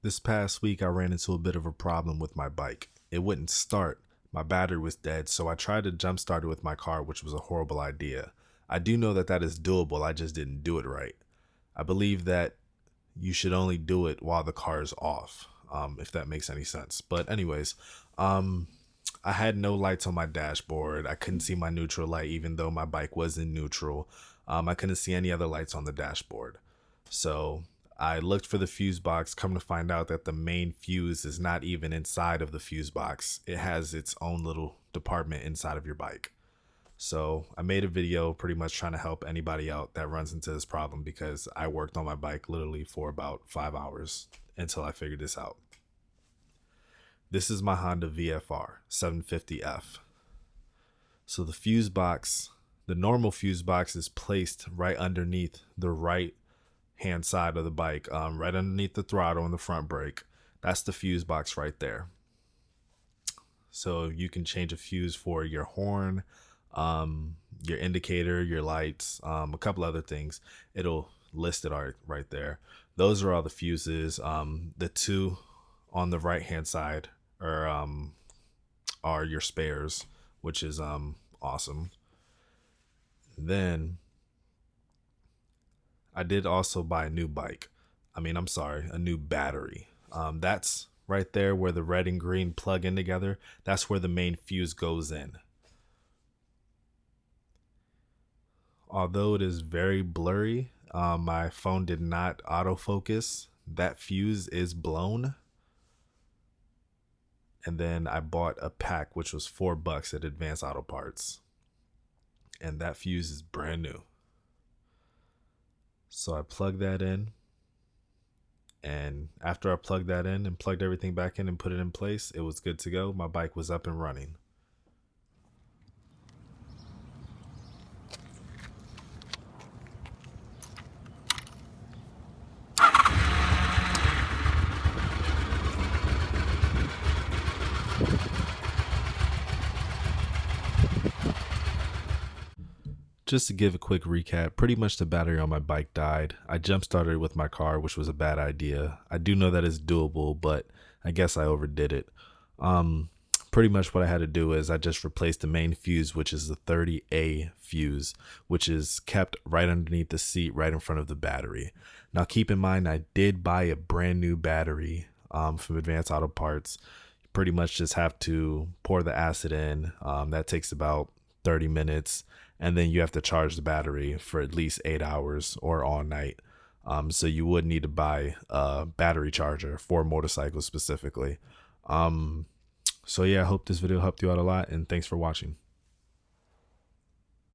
This past week, I ran into a bit of a problem with my bike. It wouldn't start. My battery was dead, so I tried to jump start it with my car, which was a horrible idea. I do know that that is doable, I just didn't do it right. I believe that you should only do it while the car is off, if that makes any sense. But anyways, um, I had no lights on my dashboard. I couldn't see my neutral light, even though my bike was in neutral. I couldn't see any other lights on the dashboard. So I looked for the fuse box, come to find out that the main fuse is not even inside of the fuse box. It has its own little department inside of your bike. So I made a video pretty much trying to help anybody out that runs into this problem because I worked on my bike literally for about 5 hours until I figured this out. This is my Honda VFR 750F. So the fuse box, the normal fuse box is placed right underneath the right hand side of the bike, right underneath the throttle and the front brake. That's the fuse box right there. So you can change a fuse for your horn, your indicator, your lights, a couple other things. It'll list it right there. Those are all the fuses. The two on the right hand side are your spares, which is awesome. Then I did also buy a new bike. A new battery. That's right there where the red and green plug in together. That's where the main fuse goes in. Although it is very blurry, my phone did not autofocus. That fuse is blown. And then I bought a pack, which was $4 at Advanced Auto Parts. And that fuse is brand new. So I plugged that in. And after I plugged that in and plugged everything back in and put it in place, it was good to go. My bike was up and running. Just to give a quick recap, pretty much the battery on my bike died. I jump started it with my car, which was a bad idea. I do know that it's doable, but I guess I overdid it. Pretty much what I had to do is I just replaced the main fuse, which is the 30A fuse, which is kept right underneath the seat, right in front of the battery. Now keep in mind, I did buy a brand new battery from Advanced Auto Parts. You pretty much just have to pour the acid in. That takes about 30 minutes. And then you have to charge the battery for at least 8 hours or all night. So you would need to buy a battery charger for motorcycles specifically. So yeah, I hope this video helped you out a lot, and thanks for watching.